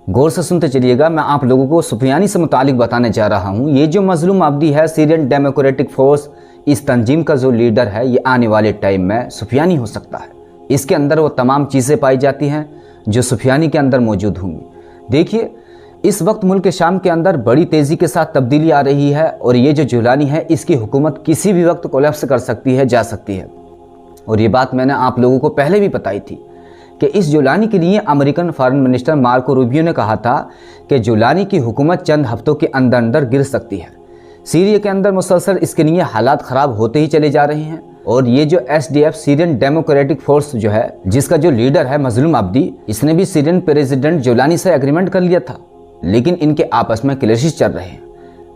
गौर से सुनते चलिएगा, मैं आप लोगों को सुफियानी से मुतालिक बताने जा रहा हूँ। ये जो मजलूम अब्दी है, सीरियन डेमोक्रेटिक फोर्स, इस तंजीम का जो लीडर है, ये आने वाले टाइम में सुफियानी हो सकता है। इसके अंदर वो तमाम चीज़ें पाई जाती हैं जो सुफियानी के अंदर मौजूद होंगी। देखिए, इस वक्त मुल्क शाम के अंदर बड़ी तेज़ी के साथ तब्दीली आ रही है और ये जो जुलानी है, इसकी हुकूमत किसी भी वक्त कोलैप्स कर सकती है, जा सकती है। और ये बात मैंने आप लोगों को पहले भी बताई थी कि इस जुलानी के लिए American foreign minister Marco Rubio ने कहा था कि जुलानी की हुकूमत चंद हफ्तों के अंदर अंदर गिर सकती है। सीरिया के अंदर मुसलसल इसके लिए हालात ख़राब होते ही चले जा रहे हैं। और ये जो SDF सीरियन डेमोक्रेटिक फोर्स जो है, जिसका जो लीडर है मजलूम अब्दी, इसने भी सीरियन प्रेसिडेंट जुलानी से एग्रीमेंट कर लिया था, लेकिन इनके आपस में क्लैशेस चल रहे हैं।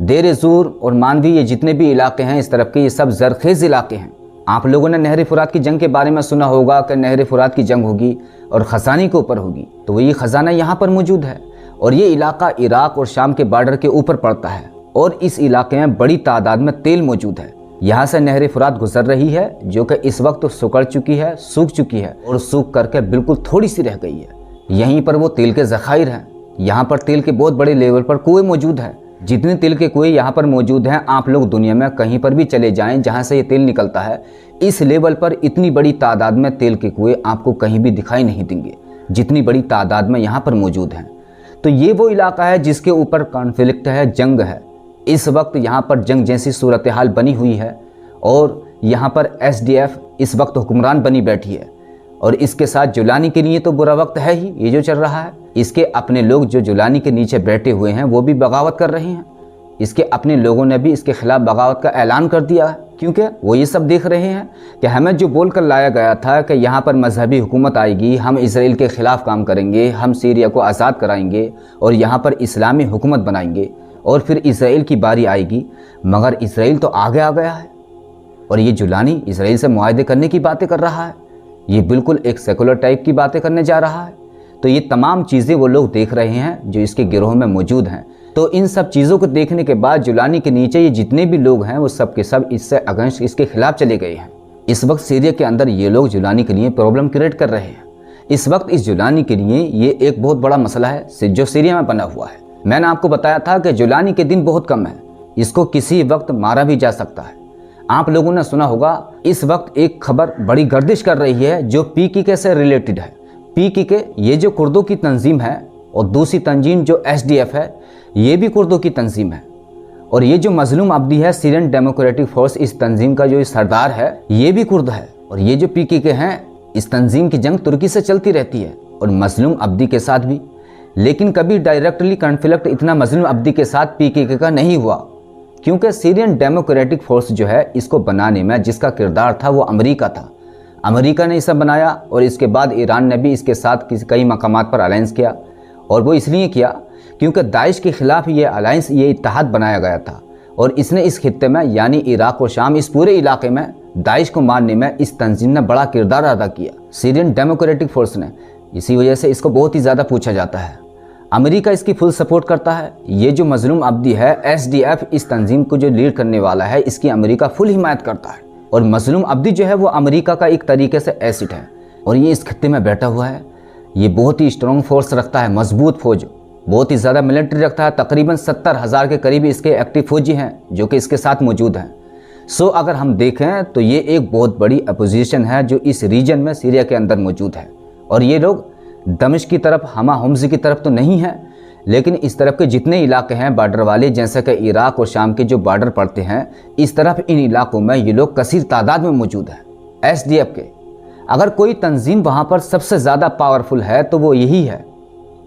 देर ज़ूर और मानवी, ये जितने भी इलाके हैं इस तरफ के, ये सब जरखेज़ इलाके हैं। आप लोगों ने नहर फुरात की जंग के बारे में सुना होगा कि नहर फुरात की जंग होगी और खजानी के ऊपर होगी, तो वही खजाना यहाँ पर मौजूद है। और ये इलाका इराक और शाम के बॉर्डर के ऊपर पड़ता है और इस इलाके में बड़ी तादाद में तेल मौजूद है। यहाँ से नहर फुरात गुजर रही है, जो कि इस वक्त सुकड़ चुकी है, सूख चुकी है और सूख करके बिल्कुल थोड़ी सी रह गई है। यहीं पर वो तेल के ज़खायर हैं। यहाँ पर तेल के बहुत बड़े लेवल पर कुएँ मौजूद हैं। जितने तेल के कुएँ यहाँ पर मौजूद हैं, आप लोग दुनिया में कहीं पर भी चले जाएं जहाँ से ये तेल निकलता है, इस लेवल पर इतनी बड़ी तादाद में तेल के कुएँ आपको कहीं भी दिखाई नहीं देंगे, जितनी बड़ी तादाद में यहाँ पर मौजूद हैं। तो ये वो इलाका है जिसके ऊपर कॉन्फ्लिक्ट है, जंग है। इस वक्त यहाँ पर जंग जैसी सूरत हाल बनी हुई है और यहाँ पर SDF इस वक्त हुक्मरान बनी बैठी है। और इसके साथ जुलानी के लिए तो बुरा वक्त है ही, ये जो चल रहा है। इसके अपने लोग जो जुलानी के नीचे बैठे हुए हैं, वो भी बगावत कर रहे हैं। इसके अपने लोगों ने भी इसके खिलाफ बगावत का ऐलान कर दिया है, क्योंकि वो ये सब देख रहे हैं कि हमें जो बोल कर लाया गया था कि यहाँ पर मजहबी हुकूमत आएगी, हम इसराइल के ख़िलाफ़ काम करेंगे, हम सीरिया को आज़ाद कराएंगे और यहाँ पर इस्लामी हुकूमत बनाएंगे और फिर इसराइल की बारी आएगी। मगर इसराइल तो आगे आ गया है और ये जुलानी इसराइल से मुआहदे करने की बातें कर रहा है। ये बिल्कुल एक सेकुलर टाइप की बातें करने जा रहा है। तो ये तमाम चीज़ें वो लोग देख रहे हैं जो इसके गिरोह में मौजूद हैं। तो इन सब चीज़ों को देखने के बाद जुलानी के नीचे ये जितने भी लोग हैं, वो सब के सब इससे अगेंस्ट, इसके खिलाफ चले गए हैं। इस वक्त सीरिया के अंदर ये लोग जुलानी के लिए प्रॉब्लम क्रिएट कर रहे हैं। इस वक्त इस जुलानी के लिए ये एक बहुत बड़ा मसला है जो सीरिया में बना हुआ है। मैंने आपको बताया था कि जुलानी के दिन बहुत कम है, इसको किसी वक्त मारा भी जा सकता है। आप लोगों ने सुना होगा, इस वक्त एक खबर बड़ी गर्दिश कर रही है जो PKK से रिलेटेड है। PKK ये जो कुर्दों की तंजीम है और दूसरी तंजीम जो SDF है, ये भी कुर्दों की तंजीम है। और ये जो मजलूम अब्दी है, सीरियन डेमोक्रेटिक फोर्स, इस तंजीम का जो सरदार है, ये भी कुर्द है। और ये जो PKK हैं, इस तंजीम की जंग तुर्की से चलती रहती है और मजलूम अब्दी के साथ भी। लेकिन कभी डायरेक्टली कॉन्फ्लिक्ट इतना मजलूम अब्दी के साथ PKK का नहीं हुआ, क्योंकि सीरियन डेमोक्रेटिक फोर्स जो है, इसको बनाने में जिसका किरदार था वो अमेरिका था। अमेरिका ने इसे बनाया और इसके बाद ईरान ने भी इसके साथ कई मकामात पर अलायंस किया। और वो इसलिए किया क्योंकि दाइश के ख़िलाफ़ ये अलायंस, ये इत्तेहाद बनाया गया था। और इसने इस खित्ते में, यानी इराक और शाम, इस पूरे इलाके में दाइश को मारने में इस तंजीम ने बड़ा किरदार अदा किया, सीरियन डेमोक्रेटिक फोर्स ने। इसी वजह से इसको बहुत ही ज़्यादा पूछा जाता है। अमेरिका इसकी फुल सपोर्ट करता है। ये जो मजलूम अब्दी है, SDF, इस तंजीम को जो लीड करने वाला है, इसकी अमेरिका फुल हिमायत करता है। और मजलूम अब्दी जो है वो अमेरिका का एक तरीके से एसिड है और ये इस खित्ते में बैठा हुआ है। ये बहुत ही स्ट्रॉन्ग फोर्स रखता है, मजबूत फौज, बहुत ही ज़्यादा मिलिट्री रखता है। तकरीबन 70,000 के करीब इसके एक्टिव फौजी हैं जो कि इसके साथ मौजूद हैं। सो अगर हम देखें तो ये एक बहुत बड़ी अपोजिशन है जो इस रीजन में, सीरिया के अंदर मौजूद है। और ये लोग दमिश्क की तरफ, हमा हुम्स की तरफ तो नहीं है, लेकिन इस तरफ के जितने इलाके हैं बॉर्डर वाले, जैसे कि इराक और शाम के जो बॉर्डर पड़ते हैं, इस तरफ इन इलाकों में ये लोग कसीर तादाद में मौजूद हैं SDF के। अगर कोई तंजीम वहाँ पर सबसे ज़्यादा पावरफुल है तो वो यही है।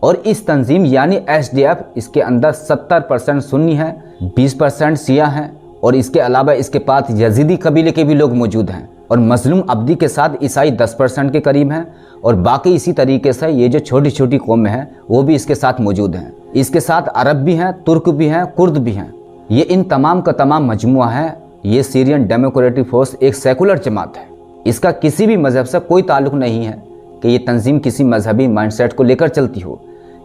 और इस तंजीम यानी SDF, इसके अंदर 70% सुन्नी है, 20% शिया हैं और इसके अलावा इसके पास यजीदी कबीले के भी लोग मौजूद हैं। और मजलूम अब्दी के साथ ईसाई 10% के करीब हैं और बाकी इसी तरीके से ये जो छोटी छोटी कौमें हैं वो भी इसके साथ मौजूद हैं। इसके साथ अरब भी हैं, तुर्क भी हैं, कुर्द भी हैं। ये इन तमाम का तमाम मजमुआ है। ये सीरियन डेमोक्रेटिक फोर्स एक सेकुलर जमात है। इसका किसी भी मज़हब से कोई ताल्लुक़ नहीं है कि ये तंजीम किसी मजहबी माइंडसेट को लेकर चलती हो।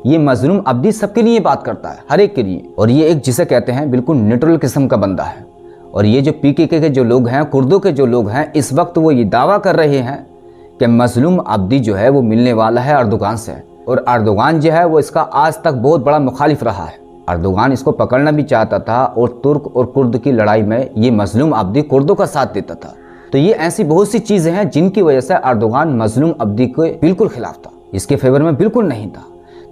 ये मजलूम अब्दी सबके लिए बात करता है, हर एक के लिए। और ये एक जिसे कहते हैं बिल्कुल न्यूट्रल किस्म का बंदा है। और ये जो PKK के जो लोग हैं, कुर्दों के जो लोग हैं, इस वक्त वो ये दावा कर रहे हैं कि मजलूम अब्दी जो है वो मिलने वाला है अर्दोगान से। और अर्दोगान जो है वो इसका आज तक बहुत बड़ा मुखालिफ रहा है। अर्दोगान इसको पकड़ना भी चाहता था और तुर्क और कुर्द की लड़ाई में ये मजलूम अब्दी कुर्दों का साथ देता था। तो ये ऐसी बहुत सी चीज़ें हैं जिनकी वजह से अर्दोगान मजलूम अब्दी के बिल्कुल खिलाफ था, इसके फेवर में बिल्कुल नहीं था।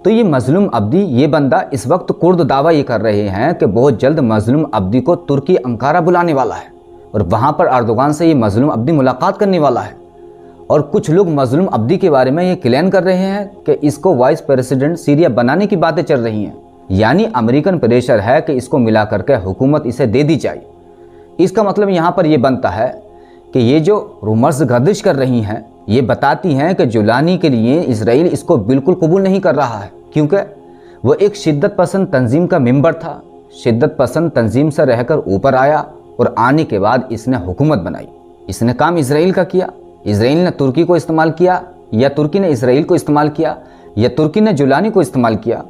तो ये मजलूम अब्दी, ये बंदा इस वक्त कुर्द दावा ये कर रहे हैं कि बहुत जल्द मजलूम अब्दी को तुर्की अंकारा बुलाने वाला है और वहाँ पर अर्दोगान से ये मजलूम अब्दी मुलाकात करने वाला है। और कुछ लोग मजलूम अब्दी के बारे में ये क्लेम कर रहे हैं कि इसको वाइस प्रेसिडेंट सीरिया बनाने की बातें चल रही हैं, यानी अमेरिकन प्रेशर है कि इसको मिला करके हुकूमत इसे दे दी जाए। इसका मतलब यहाँ पर यह बनता है कि ये जो रूमर्स गर्दिश कर रही हैं ये बताती हैं कि जुलानी के लिए इसराइल इसको बिल्कुल कबूल नहीं कर रहा है, क्योंकि वो एक शिद्दत पसंद तंजीम का मेंबर था। शिद्दत पसंद तंजीम से रहकर ऊपर आया और आने के बाद इसने हुकूमत बनाई। इसने काम इसराइल का किया। इसराइल ने तुर्की को इस्तेमाल किया या तुर्की ने इसराइल को इस्तेमाल किया या तुर्की ने जुलानी को इस्तेमाल किया।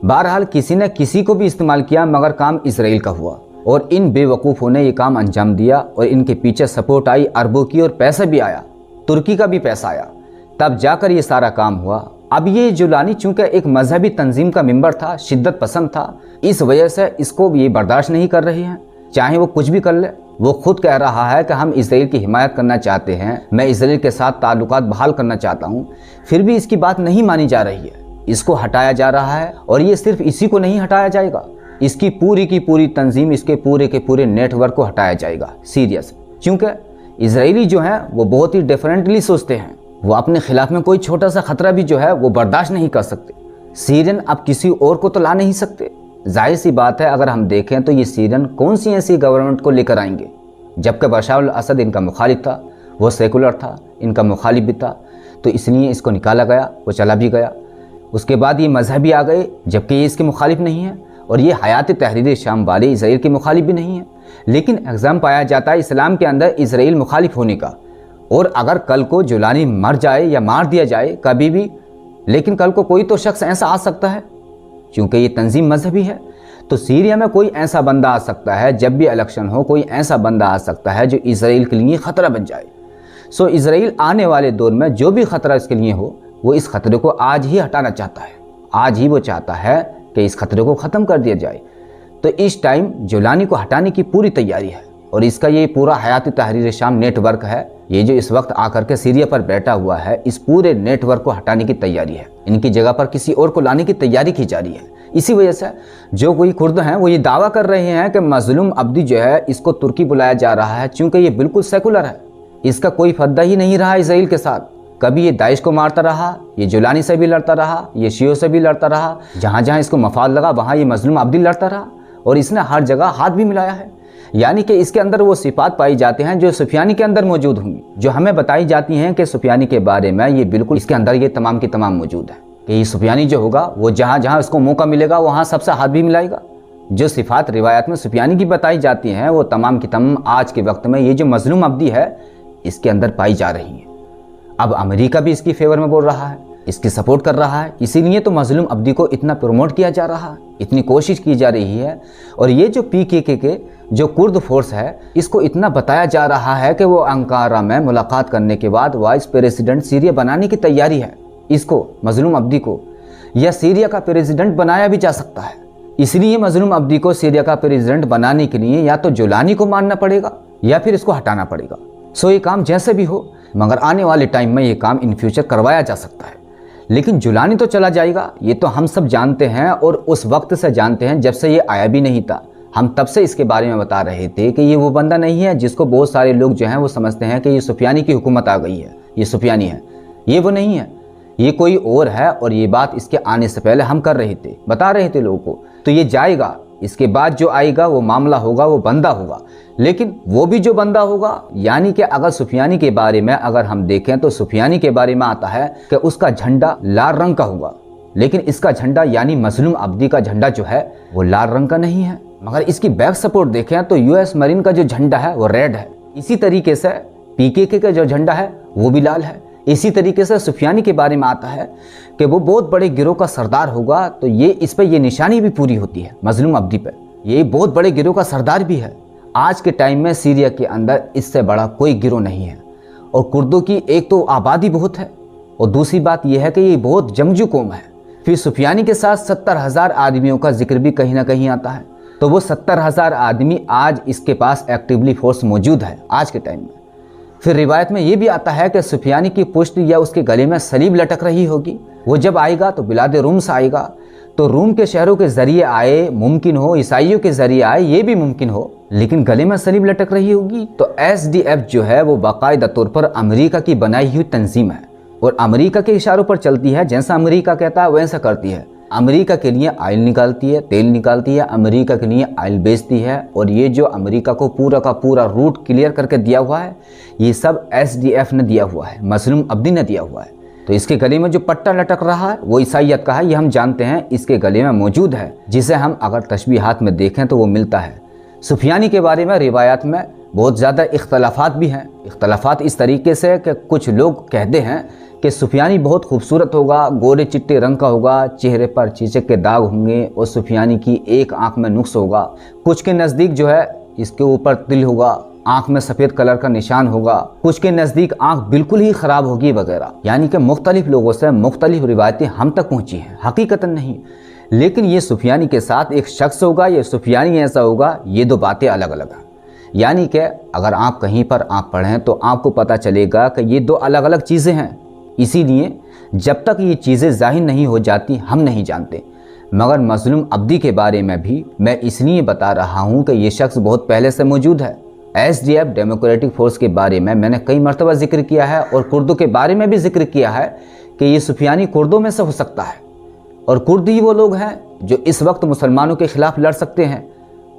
बहरहाल किसी ने किसी को भी इस्तेमाल किया, मगर काम इसराइल का हुआ और इन बेवकूफ़ों ने ये काम अंजाम दिया और इनके पीछे सपोर्ट आई अरबों की और पैसा भी आया, तुर्की का भी पैसा आया, तब जाकर ये सारा काम हुआ। अब ये जुलानी चूँकि एक मजहबी तंजीम का मेंबर था, शिद्दत पसंद था, इस वजह से इसको ये बर्दाश्त नहीं कर रहे हैं, चाहे वो कुछ भी कर ले। वो खुद कह रहा है कि हम इसराइल की हिमायत करना चाहते हैं, मैं इसराइल के साथ ताल्लुकात बहाल करना चाहता हूँ, फिर भी इसकी बात नहीं मानी जा रही है, इसको हटाया जा रहा है। और ये सिर्फ इसी को नहीं हटाया जाएगा, इसकी पूरी की पूरी तंजीम, इसके पूरे के पूरे नेटवर्क को हटाया जाएगा सीरिया से। क्योंकि इजरायली जो हैं वो बहुत ही डिफरेंटली सोचते हैं, वो अपने खिलाफ में कोई छोटा सा खतरा भी जो है वो बर्दाश्त नहीं कर सकते। सीरियन अब किसी और को तो ला नहीं सकते। जाहिर सी बात है, अगर हम देखें तो ये सीरियन कौन सी ऐसी गवर्नमेंट को लेकर आएंगे, जबकि बशार अल असद इनका मुखालिफ था, वो सेकुलर था, इनका मुखालिफ भी था, तो इसलिए इसको निकाला गया, वो चला भी गया। उसके बाद ये मजहबी आ गए, जबकि ये इसके मुखालिफ नहीं है और ये हयात तहरीर शाम वाले इसराइल के मुखालिफ भी नहीं है। लेकिन एग्ज़ाम पाया जाता है इस्लाम के अंदर इसराइल मुखालिफ होने का। और अगर कल को जुलानी मर जाए या मार दिया जाए कभी भी, लेकिन कल को कोई तो शख्स ऐसा आ सकता है, क्योंकि ये तंजीम मजहबी है, तो सीरिया में कोई ऐसा बंदा आ सकता है, जब भी इलेक्शन हो कोई ऐसा बंदा आ सकता है जो इसराइल के लिए ख़तरा बन जाए। सो इसराइल आने वाले दौर में जो भी ख़तरा इसके लिए हो, वो इस ख़तरे को आज ही हटाना चाहता है, आज ही वो चाहता है कि इस ख़तरे को ख़त्म कर दिया जाए। तो इस टाइम जुलानी को हटाने की पूरी तैयारी है और इसका ये पूरा हयात तहरीर शाम नेटवर्क है, ये जो इस वक्त आकर के सीरिया पर बैठा हुआ है, इस पूरे नेटवर्क को हटाने की तैयारी है। इनकी जगह पर किसी और को लाने की तैयारी की जा रही है। इसी वजह से जो कोई कुर्द हैं वो ये दावा कर रहे हैं कि मजलूम अब्दी जो है इसको तुर्की बुलाया जा रहा है, चूँकि ये बिल्कुल सेकुलर है, इसका कोई फद्दा ही नहीं रहा इसराइल के साथ। कभी ये दाइश को मारता रहा, ये जुलानी से भी लड़ता रहा, ये शियो से भी लड़ता रहा, जहाँ जहाँ इसको मफाद लगा वहाँ ये मजलूम अब्दी लड़ता रहा और इसने हर जगह हाथ भी मिलाया है। यानी कि इसके अंदर वो सिफात पाई जाते हैं जो सुफियानी के अंदर मौजूद होंगी, जो हमें बताई जाती हैं कि सुफियानी के बारे में ये बिल्कुल इसके अंदर ये तमाम की तमाम मौजूद है कि ये सुफियानी जो होगा वो जहाँ जहाँ इसको मौका मिलेगा वहाँ सबसे हाथ भी मिलाएगा। जो सिफात रिवायत में सुफियानी की बताई जाती हैं वो तमाम की तमाम आज के वक्त में ये जो मजलूम अब्दी है इसके अंदर पाई जा रही हैं। अब अमेरिका भी इसकी फेवर में बोल रहा है, इसकी सपोर्ट कर रहा है, इसीलिए तो मजलूम अब्दी को इतना प्रमोट किया जा रहा है, इतनी कोशिश की जा रही है। और ये जो PKK के जो कुर्द फोर्स है इसको इतना बताया जा रहा है कि वो अंकारा में मुलाकात करने के बाद वाइस प्रेसिडेंट सीरिया बनाने की तैयारी है। इसको मजलूम अब्दी को या सीरिया का प्रेसिडेंट बनाया भी जा सकता है। इसलिए मजलूम अब्दी को सीरिया का प्रेसिडेंट बनाने के लिए या तो जुलानी को मारना पड़ेगा या फिर इसको हटाना पड़ेगा। सो ये काम जैसे भी हो, मगर आने वाले टाइम में ये काम इन फ्यूचर करवाया जा सकता है। लेकिन जुलानी तो चला जाएगा, ये तो हम सब जानते हैं और उस वक्त से जानते हैं जब से ये आया भी नहीं था। हम तब से इसके बारे में बता रहे थे कि ये वो बंदा नहीं है जिसको बहुत सारे लोग जो हैं वो समझते हैं कि ये सुफियानी की हुकूमत आ गई है, ये सुफियानी है। ये वो नहीं है, ये कोई और है। और ये बात इसके आने से पहले हम कर रहे थे, बता रहे थे लोगों को। तो ये जाएगा, इसके बाद जो आएगा वो मामला होगा, वो बंदा होगा। लेकिन वो भी जो बंदा होगा, यानी कि अगर सुफियानी के बारे में अगर हम देखें तो सुफियानी के बारे में आता है कि उसका झंडा लाल रंग का होगा, लेकिन इसका झंडा यानी मजलूम अब्दी का झंडा जो है वो लाल रंग का नहीं है। मगर इसकी बैक सपोर्ट देखें तो US मरीन का जो झंडा है वो रेड है। इसी तरीके से PKK का जो झंडा है वो भी लाल है। इसी तरीके से सुफियानी के बारे में आता है कि वो बहुत बड़े गिरोह का सरदार होगा, तो ये इस पर ये निशानी भी पूरी होती है मजलूम अब्दी पर, ये बहुत बड़े गिरोह का सरदार भी है। आज के टाइम में सीरिया के अंदर इससे बड़ा कोई गिरोह नहीं है। और कुर्दों की एक तो आबादी बहुत है और दूसरी बात यह है कि ये बहुत जंगजू कौम है। फिर सुफियानी के साथ 70,000 आदमियों का जिक्र भी कहीं ना कहीं आता है। तो वो 70,000 आदमी आज इसके पास एक्टिवली फोर्स मौजूद है आज के टाइम में। फिर रिवायत में ये भी आता है कि सुफियानी की पुश्त या उसके गले में सलीब लटक रही होगी। वो जब आएगा तो बिलाद रूम से आएगा, तो रूम के शहरों के जरिए आए मुमकिन हो, ईसाइयों के जरिए आए ये भी मुमकिन हो, लेकिन गले में सलीब लटक रही होगी। तो SDF जो है वो बाकायदा तौर पर अमेरिका की बनाई हुई तंजीम है और अमेरिका के इशारों पर चलती है। जैसा अमेरिका कहता है वैसा करती है। अमेरिका के लिए ऑयल निकालती है, तेल निकालती है, अमेरिका के लिए ऑयल बेचती है। और ये जो अमेरिका को पूरा का पूरा रूट क्लियर करके दिया हुआ है, ये सब SDF ने दिया हुआ है, मजलूम अब्दी ने दिया हुआ है। तो इसके गले में जो पट्टा लटक रहा है वो ईसाइयत का है, ये हम जानते हैं इसके गले में मौजूद है, जिसे हम अगर तशबीहात में देखें तो वो मिलता है। सुफियानी के बारे में रिवायात में बहुत ज़्यादा इख्तलाफात भी हैं। इख्तलाफात इस तरीके से कि कुछ लोग कहते हैं कि सुफियानी बहुत खूबसूरत होगा, गोरे चिट्टे रंग का होगा, चेहरे पर चीचक के दाग होंगे और सुफियानी की एक आंख में नुक्स होगा। कुछ के नज़दीक जो है इसके ऊपर तिल होगा, आंख में सफ़ेद कलर का निशान होगा, कुछ के नज़दीक आंख बिल्कुल ही ख़राब होगी वगैरह। यानी कि मुख्तलिफ लोगों से मुख्तलिफ रिवायतें हम तक पहुँची हैं, हकीकतन नहीं। लेकिन ये सुफियानी के साथ एक शख्स होगा, ये सुफियानी ऐसा होगा, ये दो बातें अलग अलग हैं। यानी कि अगर आप कहीं पर आप पढ़ें तो आपको पता चलेगा कि ये दो अलग अलग चीज़ें हैं। इसीलिए जब तक ये चीज़ें ज़ाहिर नहीं हो जाती हम नहीं जानते। मगर मजलूम अब्दी के बारे में भी मैं इसलिए बता रहा हूँ कि ये शख्स बहुत पहले से मौजूद है। SDF डेमोक्रेटिक फोर्स के बारे में मैंने कई मरतबा जिक्र किया है और कुर्दों के बारे में भी जिक्र किया है कि ये सुफियानी कुर्दों में से हो सकता है। और कुर्द ही वो लोग हैं जो इस वक्त मुसलमानों के ख़िलाफ़ लड़ सकते हैं।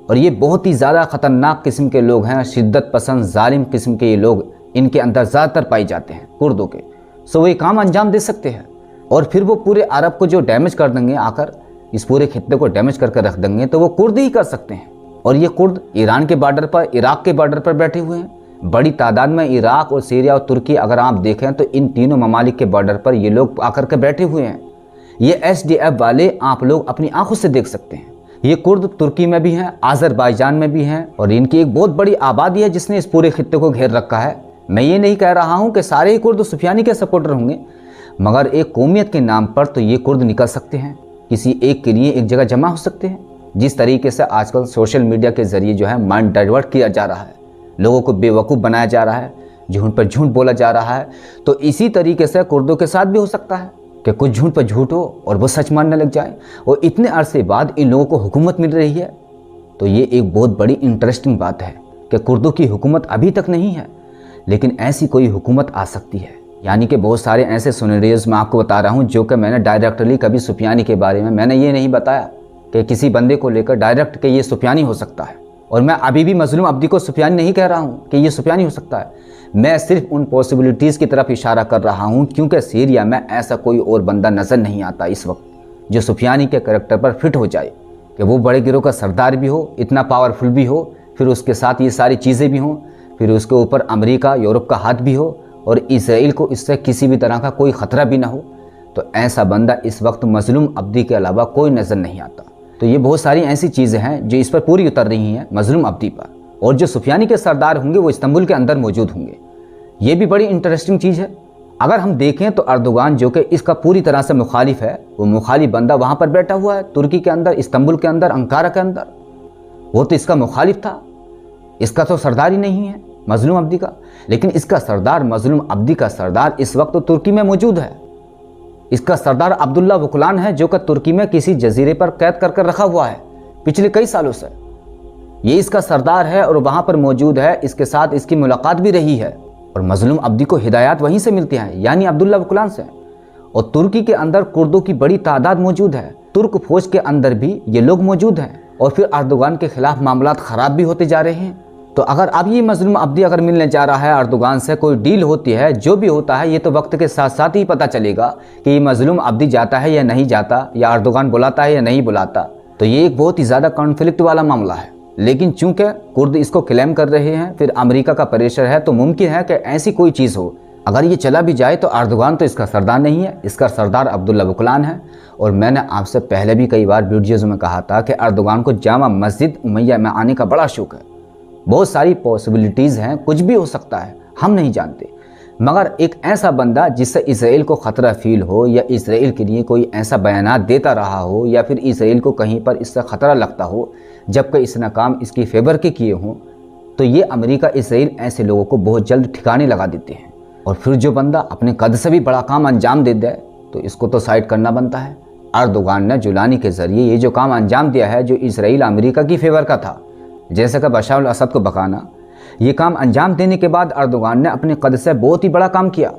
और ये बहुत ही ज़्यादा ख़तरनाक किस्म के लोग हैं, शिद्दत पसंद जालिम किस्म के ये लोग इनके अंदर ज़्यादातर पाए जाते हैं कुर्दों के। सो वो ये काम अंजाम दे सकते हैं और फिर वो पूरे अरब को जो डैमेज कर देंगे, आकर इस पूरे खित्ते को डैमेज करके रख देंगे, तो वो कुर्द ही कर सकते हैं। और ये कुर्द ईरान के बॉर्डर पर, इराक़ के बॉर्डर पर बैठे हुए हैं। बड़ी तादाद में इराक़ और सीरिया और तुर्की अगर आप देखें तो इन तीनों ममालिक के बॉर्डर पर ये लोग आकर के बैठे हुए हैं। ये SDF वाले आप लोग अपनी आंखों से देख सकते हैं। ये कुर्द तुर्की में भी हैं, आज़रबाईजान में भी हैं और इनकी एक बहुत बड़ी आबादी है जिसने इस पूरे खित्ते को घेर रखा है। मैं ये नहीं कह रहा हूँ कि सारे ही कुर्द सुफियानी के सपोर्टर होंगे, मगर एक कौमियत के नाम पर तो ये कुर्द निकल सकते हैं, किसी एक के लिए एक जगह जमा हो सकते हैं। जिस तरीके से आजकल सोशल मीडिया के ज़रिए जो है माइंड डाइवर्ट किया जा रहा है, लोगों को बेवकूफ़ बनाया जा रहा है, झूठ पर झूठ बोला जा रहा है, तो इसी तरीके से कुर्दों के साथ भी हो सकता है कि कुछ झूठ पर झूठ हो और वो सच मानने लग जाए। और इतने अरसे बाद इन लोगों को हुकूमत मिल रही है, तो ये एक बहुत बड़ी इंटरेस्टिंग बात है कि कुर्दों की हुकूमत अभी तक नहीं है, लेकिन ऐसी कोई हुकूमत आ सकती है। यानी कि बहुत सारे ऐसे सिनेरियोज मैं आपको बता रहा हूँ जो कि मैंने डायरेक्टली कभी सुफियानी के बारे में मैंने ये नहीं बताया कि किसी बंदे को लेकर डायरेक्ट कि ये सुफियानी हो सकता है। और मैं अभी भी मजलूम अब्दी को सुफियानी नहीं कह रहा हूँ कि ये सुफियानी हो सकता है, मैं सिर्फ उन पॉसिबिलिटीज़ की तरफ इशारा कर रहा हूँ, क्योंकि सीरिया में ऐसा कोई और बंदा नज़र नहीं आता इस वक्त जो सुफियानी के करैक्टर पर फिट हो जाए, कि वो बड़े गिरोह का सरदार भी हो, इतना पावरफुल भी हो, फिर उसके साथ ये सारी चीज़ें भी हों, फिर उसके ऊपर अमेरिका यूरोप का हाथ भी हो और इसराइल को इससे किसी भी तरह का कोई ख़तरा भी ना हो। तो ऐसा बंदा इस वक्त मजलूम अब्दी के अलावा कोई नज़र नहीं आता। तो ये बहुत सारी ऐसी चीज़ें हैं जो इस पर पूरी उतर रही हैं मजलूम अब्दी पर। और जो सुफियानी के सरदार होंगे वो इस्तांबुल के अंदर मौजूद होंगे। ये भी बड़ी इंटरेस्टिंग चीज़ है। अगर हम देखें तो अर्दोगान जो कि इसका पूरी तरह से मुखालिफ है, वो मुखालिफ बंदा वहाँ पर बैठा हुआ है तुर्की के अंदर, इस्तांबुल के अंदर, अंकारा के अंदर। वो तो इसका मुखालिफ था, इसका तो सरदार ही नहीं है मजलूम अब्दी का। लेकिन इसका सरदार, मजलूम अब्दी का सरदार इस वक्त तो तुर्की में मौजूद है। इसका सरदार अब्दुल्ला वकुलान है जो कि तुर्की में किसी जजीरे पर कैद कर रखा हुआ है पिछले कई सालों से। ये इसका सरदार है और वहाँ पर मौजूद है, इसके साथ इसकी मुलाकात भी रही है। और मजलूम अब्दी को हिदायत वहीं से मिलती हैं, यानी अब्दुल्ला वकुलान से। और तुर्की के अंदर कुर्दों की बड़ी तादाद मौजूद है, तुर्क फौज के अंदर भी ये लोग मौजूद हैं। और फिर अर्दोगान के खिलाफ मामलात ख़राब भी होते जा रहे हैं। तो अगर अब ये मजलूम अब्दी अगर मिलने जा रहा है अर्दोगान से, कोई डील होती है, जो भी होता है, ये तो वक्त के साथ साथ ही पता चलेगा कि ये मजलूम अब्दी जाता है या नहीं जाता, या अर्दोगान बुलाता है या नहीं बुलाता। तो ये एक बहुत ही ज़्यादा कॉन्फ्लिक्ट वाला मामला है। लेकिन चूंकि कुर्द इसको क्लेम कर रहे हैं, फिर अमेरिका का प्रेशर है, तो मुमकिन है कि ऐसी कोई चीज़ हो। अगर ये चला भी जाए तो अर्दोगान तो इसका सरदार नहीं है, इसका सरदार अब्दुल्ला वकुलान है। और मैंने आपसे पहले भी कई बार वीडियोज़ में कहा था कि अर्दोगान को जामा मस्जिद उमैया में आने का बड़ा शौक है। बहुत सारी पॉसिबिलिटीज़ हैं, कुछ भी हो सकता है, हम नहीं जानते। मगर एक ऐसा बंदा जिससे इसराइल को ख़तरा फील हो या इसराइल के लिए कोई ऐसा बयानात देता रहा हो या फिर इसराइल को कहीं पर इससे ख़तरा लगता हो जबकि इसने काम इसकी फेवर के किए हों, तो ये अमेरिका इसराइल ऐसे लोगों को बहुत जल्द ठिकाने लगा देते हैं। और फिर जो बंदा अपने कद से भी बड़ा काम अंजाम दे दे तो इसको तो साइड करना बनता है। अर्दोगान ने जुलानी के ज़रिए ये जो काम अंजाम दिया है जो इसराइल अमेरिका की फेवर का था, जैसे कि बशार अल-असद को भगाना, ये काम अंजाम देने के बाद अर्दोगान ने अपने कद से बहुत ही बड़ा काम किया,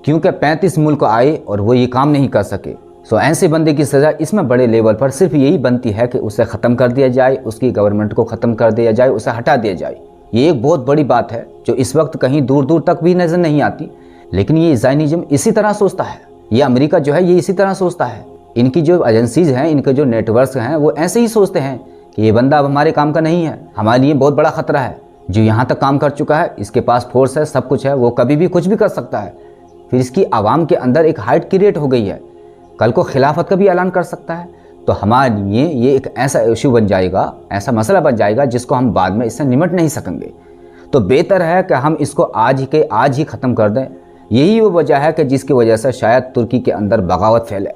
क्योंकि 35 मुल्क आए और वो ये काम नहीं कर सके। सो ऐसे बंदे की सज़ा इसमें बड़े लेवल पर सिर्फ यही बनती है कि उसे ख़त्म कर दिया जाए, उसकी गवर्नमेंट को ख़त्म कर दिया जाए, उसे हटा दिया जाए। ये एक बहुत बड़ी बात है जो इस वक्त कहीं दूर दूर तक भी नज़र नहीं आती, लेकिन ये ज़ायनिज़्म इसी तरह सोचता है। ये अमेरिका जो है ये इसी तरह सोचता है। इनकी जो एजेंसीज़ हैं, इनके जो नेटवर्क्स हैं, वो ऐसे ही सोचते हैं कि ये बंदा अब हमारे काम का नहीं है, हमारे लिए बहुत बड़ा ख़तरा है। जो यहाँ तक काम कर चुका है, इसके पास फोर्स है, सब कुछ है, वो कभी भी कुछ भी कर सकता है। फिर इसकी आवाम के अंदर एक हाइट क्रिएट हो गई है, कल को खिलाफत का भी ऐलान कर सकता है। तो हमारे लिए ये एक ऐसा इशू बन जाएगा, ऐसा मसला बन जाएगा जिसको हम बाद में इससे निमट नहीं सकेंगे। तो बेहतर है कि हम इसको आज के आज ही ख़त्म कर दें। यही वो वजह है कि जिसकी वजह से शायद तुर्की के अंदर बगावत फैले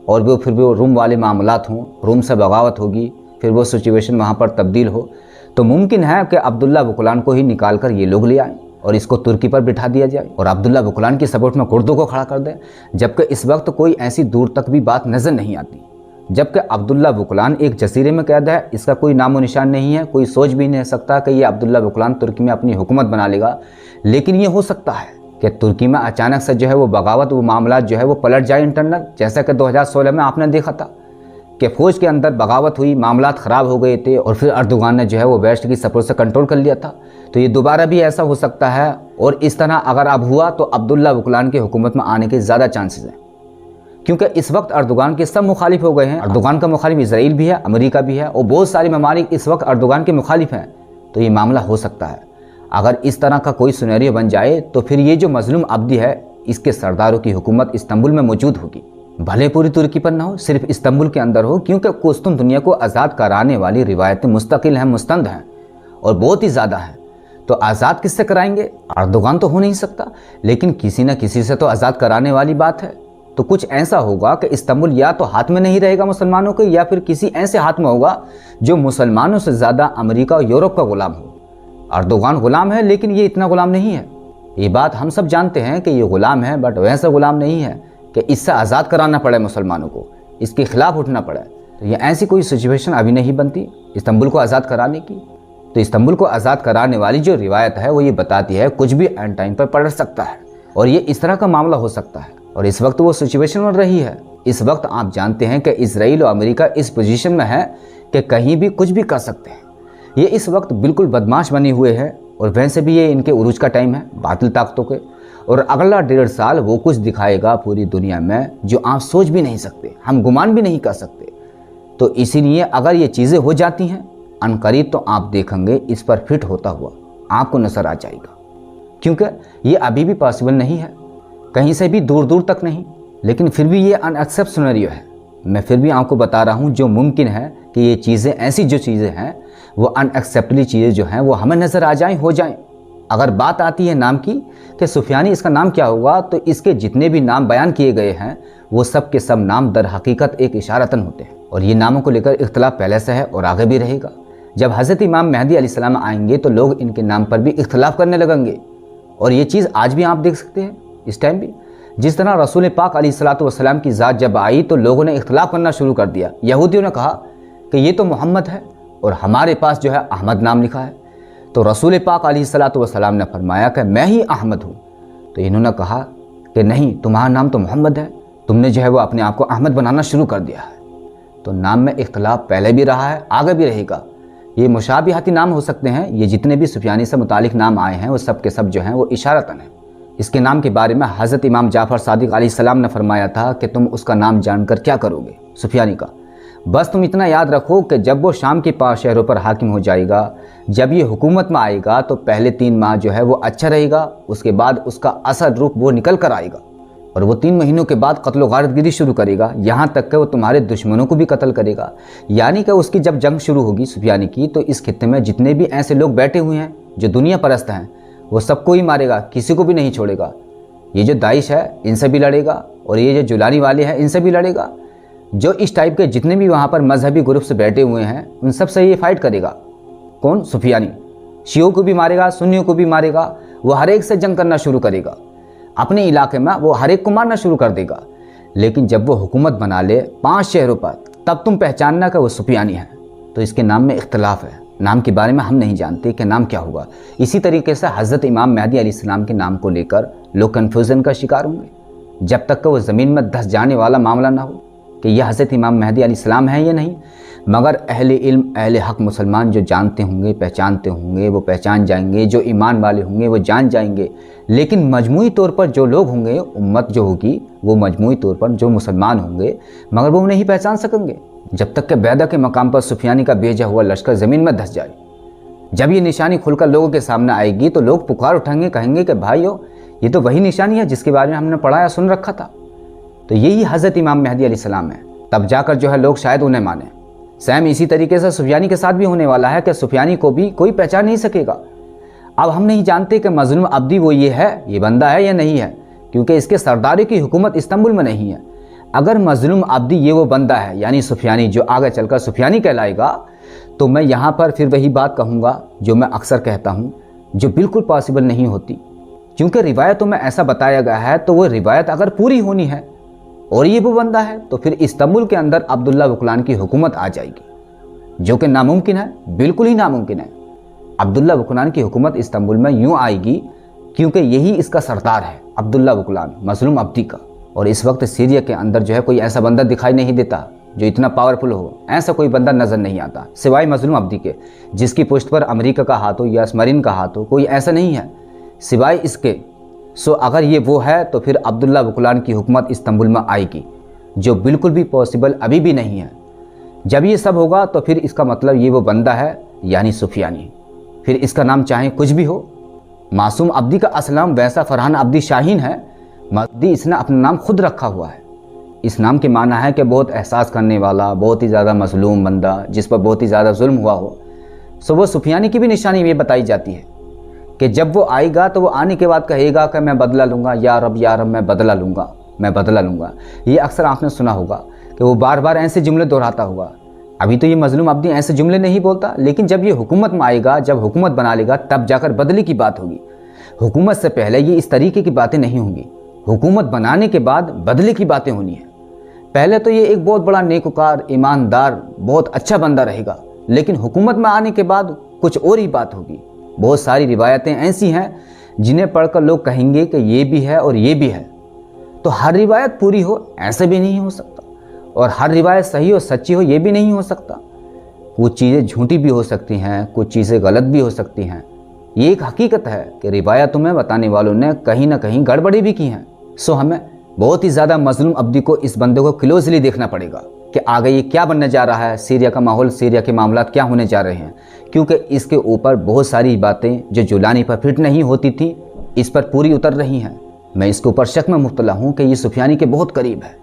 और फिर वो रूम वाले मामलात हों, रूम से बगावत होगी, फिर वो सिचुएशन वहाँ पर तब्दील हो। तो मुमकिन है कि अब्दुल्ला बुकलान को ही निकाल कर ये लोग ले आएँ और इसको तुर्की पर बिठा दिया जाए और अब्दुल्ला बुकलान की सपोर्ट में कुर्दों को खड़ा कर दें, जबकि इस वक्त कोई ऐसी दूर तक भी बात नज़र नहीं आती। जबकि अब्दुल्ला बुकलान एक जजीरे में कैद है, इसका कोई नामो निशान नहीं है, कोई सोच भी नहीं सकता कि ये अब्दुल्ला बुकलान तुर्की में अपनी हुकूमत बना लेगा। लेकिन ये हो सकता है कि तुर्की में अचानक से जो है वो बगावत, वो मामला जो है वो पलट जाए इंटरनल, जैसा कि 2016 में आपने देखा था कि फ़ौज के अंदर बगावत हुई, मामलात ख़राब हो गए थे और फिर अर्दोगान ने जो है वो वेस्ट की सपोर्ट से कंट्रोल कर लिया था। तो ये दोबारा भी ऐसा हो सकता है और इस तरह अगर अब हुआ तो अब्दुल्ला बुकलान की हुकूमत में आने के ज़्यादा चांसेस हैं, क्योंकि इस वक्त अर्दोगान के सब मुखालिफ हो गए हैं। अर्दोगान का मुखालिफ इसराइल भी है, अमेरिका भी है और बहुत सारे ममालिक इस वक्त अर्दोगान के मुखालिफ हैं। तो ये मामला हो सकता है। अगर इस तरह का कोई सिनेरियो बन जाए तो फिर ये जो मजलूम अब्दी है, इसके सरदारों की हुकूमत इस्तांबुल में मौजूद होगी, भले पूरी तुर्की पर ना हो, सिर्फ इस्तांबुल के अंदर हो, क्योंकि कुस्तुन दुनिया को आज़ाद कराने वाली रिवायतें मुस्तकिल हैं, मुस्तंद हैं और बहुत ही ज़्यादा हैं। तो आज़ाद किससे कराएंगे? अर्दोगान तो हो नहीं सकता, लेकिन किसी न किसी से तो आज़ाद कराने वाली बात है। तो कुछ ऐसा होगा कि इस्तांबुल या तो हाथ में नहीं रहेगा मुसलमानों के, या फिर किसी ऐसे हाथ में होगा जो मुसलमानों से ज़्यादा अमेरिका और यूरोप का गुलाम हो। अर्दोगान गुलाम है, लेकिन ये इतना गुलाम नहीं है। ये बात हम सब जानते हैं कि ये गुलाम है, बट वैसा गुलाम नहीं है कि इससे आज़ाद कराना पड़े मुसलमानों को, इसके खिलाफ उठना पड़े। तो ये ऐसी कोई सिचुएशन अभी नहीं बनती इस्तांबुल को आज़ाद कराने की। तो इस्तांबुल को आज़ाद कराने वाली जो रिवायत है वो ये बताती है कुछ भी एंड टाइम पर पलट सकता है और ये इस तरह का मामला हो सकता है। और इस वक्त वो सिचुएशन बन रही है। इस वक्त आप जानते हैं कि इसराइल और अमेरिका इस पोजीशन में है कि कहीं भी कुछ भी कर सकते हैं। ये इस वक्त बिल्कुल बदमाश बने हुए हैं और वैसे भी ये इनके उरूज का टाइम है बातिल ताकतों के, और अगला 1.5 साल वो कुछ दिखाएगा पूरी दुनिया में जो आप सोच भी नहीं सकते, हम गुमान भी नहीं कर सकते। तो इसीलिए अगर ये चीज़ें हो जाती हैं अनकरीब, तो आप देखेंगे इस पर फिट होता हुआ आपको नजर आ जाएगा, क्योंकि ये अभी भी पॉसिबल नहीं है, कहीं से भी दूर दूर तक नहीं। लेकिन फिर भी ये अनएक्सेप्ट सिनेरियो है। मैं फिर भी आपको बता रहा हूँ जो मुमकिन है कि ये चीज़ें, ऐसी जो चीज़ें हैं वो अनएक्सेप्टली चीज़ें जो हैं वो हमें नज़र आ जाएं, हो जाएं। अगर बात आती है नाम की कि सुफियानी इसका नाम क्या होगा, तो इसके जितने भी नाम बयान किए गए हैं वो सब के सब नाम दर हकीकत एक इशारतन होते हैं और ये नामों को लेकर इख्तलाफ पहले से है और आगे भी रहेगा। जब हज़रत इमाम मेहदी अलैहिस्सलाम आएंगे तो लोग इनके नाम पर भी इख्तलाफ करने लगेंगे और ये चीज़ आज भी आप देख सकते हैं इस टाइम भी। जिस तरह रसूल पाक अलैहिस्सलाम की ज़ात जब आई तो लोगों ने इख्तलाफ करना शुरू कर दिया। यहूदियों ने कहा कि ये तो मोहम्मद है और हमारे पास जो है अहमद नाम लिखा है। तो रसूल पाक अलैहिस्सलाम ने फरमाया कि मैं ही अहमद हूँ। तो इन्होंने कहा कि नहीं, तुम्हारा नाम तो मोहम्मद है, तुमने जो है वो अपने आप को अहमद बनाना शुरू कर दिया है। तो नाम में इख्तलाफ पहले भी रहा है, आगे भी रहेगा। ये मुशाबिहाती नाम हो सकते हैं। ये जितने भी सुफियानी से मुतालिक नाम आए हैं वो सब के सब जो हैं वो इशारतन है। इसके नाम के बारे में हज़रत इमाम जाफ़र सादिक अलैहिस्सलाम ने फरमाया था कि तुम उसका नाम जानकर क्या करोगे सुफियानी का, बस तुम इतना याद रखो कि जब वो शाम के 5 शहरों पर हाकिम हो जाएगा, जब ये हुकूमत में आएगा तो पहले 3 माह जो है वो अच्छा रहेगा, उसके बाद उसका असल रूप वो निकल कर आएगा और वो 3 महीनों के बाद कत्ल गारतगिरी शुरू करेगा, यहाँ तक कि वो तुम्हारे दुश्मनों को भी कत्ल करेगा। यानी कि उसकी जब जंग शुरू होगी सुफियानी की, तो इस खित्ते में जितने भी ऐसे लोग बैठे हुए हैं जो दुनिया परस्त हैं वो सबको ही मारेगा, किसी को भी नहीं छोड़ेगा। ये जो दाइश है इनसे भी लड़ेगा और ये जो जुलानी वाले हैं इनसे भी लड़ेगा। जो इस टाइप के जितने भी वहाँ पर मजहबी ग्रुप्स बैठे हुए हैं उन सब से ये फाइट करेगा। कौन? सुफियानी। शियों को भी मारेगा, सुन्नियों को भी मारेगा। वो हर एक से जंग करना शुरू करेगा। अपने इलाके में वो हर एक को मारना शुरू कर देगा। लेकिन जब वो हुकूमत बना ले 5 शहरों पर, तब तुम पहचानना कि वो सुफियानी है। तो इसके नाम में इख्तलाफ है, नाम के बारे में हम नहीं जानते कि नाम क्या होगा। इसी तरीके से हज़रत इमाम मेहदी अलैहिस्सलाम के नाम को लेकर लोग कन्फ्यूज़न का शिकार होंगे जब तक कि वो ज़मीन में धंस जाने वाला मामला ना हो कि यह हज़रत इमाम मेहदी अलैहिस्सलाम है या नहीं। मगर अहले इल्म, अहले हक़ मुसलमान जो जानते होंगे, पहचानते होंगे, वो पहचान जाएंगे। जो ईमान वाले होंगे वो जान जाएंगे। लेकिन मजमूई तौर पर जो लोग होंगे, उम्मत जो होगी, वो मजमूई तौर पर जो मुसलमान होंगे, मगर वो नहीं पहचान सकेंगे जब तक कि बैदा के मकाम पर सुफियानी का भेजा हुआ लश्कर ज़मीन में धंस जाए। जब ये निशानी खुलकर लोगों के सामने आएगी तो लोग पुकार उठाएंगे, कहेंगे कि भाइयों, ये तो वही निशानी है जिसके बारे में हमने पढ़ा या सुन रखा था। तो यही हज़रत इमाम मेहदी अलैहिस्सलाम है। तब जाकर जो है लोग शायद उन्हें माने। सेम इसी तरीके से सुफियानी के साथ भी होने वाला है कि सुफियानी को भी कोई पहचान नहीं सकेगा। अब हम नहीं जानते कि मजलूम अब्दी वो ये है, ये बंदा है या नहीं है, क्योंकि इसके सरदारी की हुकूमत इस्तांबुल में नहीं है। अगर मजलूम अब्दी ये वो बंदा है, यानी सुफियानी, जो आगे चलकर सुफियानी कहलाएगा, तो मैं यहाँ पर फिर वही बात कहूँगा जो मैं अक्सर कहता हूँ, जो बिल्कुल पॉसिबल नहीं होती। क्योंकि रिवायतों में ऐसा बताया गया है, तो वो रिवायत अगर पूरी होनी है और ये वो बंदा है, तो फिर इस्तांबुल के अंदर अब्दुल्ला बुकलान की हुकूमत आ जाएगी, जो कि नामुमकिन है, बिल्कुल ही नामुमकिन है। अब्दुल्ला बुकलान की हुकूमत इस्तांबुल में यूँ आएगी क्योंकि यही इसका सरदार है, अब्दुल्ला बुकलान, मजलूम अब्दी का। और इस वक्त सीरिया के अंदर जो है कोई ऐसा बंदा दिखाई नहीं देता जो इतना पावरफुल हो। ऐसा कोई बंदा नज़र नहीं आता सिवाय मजलूम अब्दी के, जिसकी पुष्ट पर अमेरिका का हाथ हो या स्मरीन का हाथ हो। कोई ऐसा नहीं है सिवाय इसके। सो अगर ये वो है तो फिर अब्दुल्ला बुकलान की हुकूमत इस्तांबुल में आएगी, जो बिल्कुल भी पॉसिबल अभी भी नहीं है। जब ये सब होगा तो फिर इसका मतलब ये वो बंदा है, यानी सुफियानी। फिर इसका नाम चाहे कुछ भी हो। मासूम अब्दी का असल नाम वैसा फरहान अब्दी शाहीन है। महदी इसने अपना नाम खुद रखा हुआ है। इस नाम के माना है कि बहुत एहसास करने वाला, बहुत ही ज़्यादा मजलूम बंदा, जिस पर बहुत ही ज़्यादा जुल्म हुआ हो। सो वो सुफियानी की भी निशानी ये बताई जाती है कि जब वो आएगा तो वो आने के बाद कहेगा कि मैं बदला लूँगा, या रब मैं बदला लूँगा, मैं बदला लूँगा। ये अक्सर आपने सुना होगा कि वो बार बार ऐसे जुमले दोहराता हुआ। अभी तो ये मजलूम अब्दी ऐसे जुमले नहीं बोलता, लेकिन जब ये हुकूमत में आएगा, जब हुकूमत बना लेगा, तब जाकर बदले की बात होगी। हुकूमत से पहले ये इस तरीके की बातें नहीं होंगी। हुकूमत बनाने के बाद बदले की बातें होनी है। पहले तो ये एक बहुत बड़ा नेककार, ईमानदार, बहुत अच्छा बंदा रहेगा, लेकिन हुकूमत में आने के बाद कुछ और ही बात होगी। बहुत सारी रिवायतें ऐसी हैं जिन्हें पढ़कर लोग कहेंगे कि ये भी है और ये भी है। तो हर रिवायत पूरी हो ऐसे भी नहीं हो सकता, और हर रिवायत सही और सच्ची हो ये भी नहीं हो सकता। कुछ चीज़ें झूठी भी हो सकती हैं, कुछ चीज़ें गलत भी हो सकती हैं। ये एक हकीकत है कि रिवायतों में बताने वालों ने कहीं ना कहीं गड़बड़ी भी की हैं। सो हमें बहुत ही ज़्यादा मजलूम अब्दी को, इस बंदे को क्लोजली देखना पड़ेगा कि आगे ये क्या बनने जा रहा है, सीरिया का माहौल, सीरिया के मामलात क्या होने जा रहे हैं। क्योंकि इसके ऊपर बहुत सारी बातें जो जुलानी पर फिट नहीं होती थी, इस पर पूरी उतर रही हैं। मैं इसके ऊपर शक में मुब्तला हूँ कि ये सुफियानी के बहुत करीब है।